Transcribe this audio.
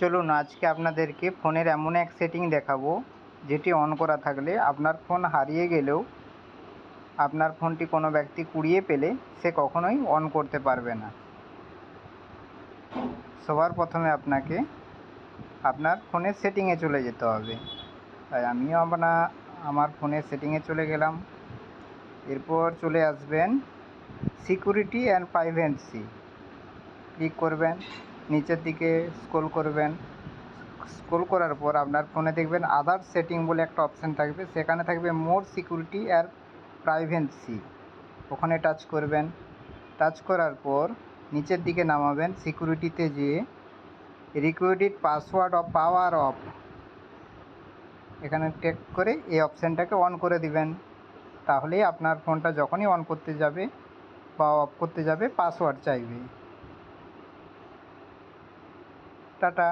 চলুন আজকে আপনাদেরকে ফোনের এমন এক সেটিং দেখাবো যেটি অন করা থাকলে আপনার ফোন হারিয়ে গেলেও আপনার ফোনটি কোনো ব্যক্তি কুড়িয়ে পেলে সে কখনোই অন করতে পারবে না। সবার প্রথমে আপনাকে আপনার ফোনের সেটিংয়ে চলে যেতে হবে। তাই আমিও আমার ফোনের সেটিংয়ে চলে গেলাম। এরপর চলে আসবেন সিকিউরিটি অ্যান্ড প্রাইভেসি, ক্লিক করবেন, নিচের দিকে স্ক্রল করবেন। স্ক্রল করার পর আপনার ফোনে দেখবেন আদার্স সেটিং বলে একটা অপশান থাকবে, সেখানে থাকবে মোর সিকিউরিটি আর প্রাইভেসি, ওখানে টাচ করবেন। টাচ করার পর নিচের দিকে নামাবেন, সিকিউরিটিতে যেয়ে রিকোয়েরিড পাসওয়ার্ড অফ পাওয়ার অফ, এখানে টেক করে এই অপশানটাকে অন করে দিবেন। তাহলেই আপনার ফোনটা যখনই অন করতে যাবে বা অফ করতে যাবে পাসওয়ার্ড চাইবে। টাটা।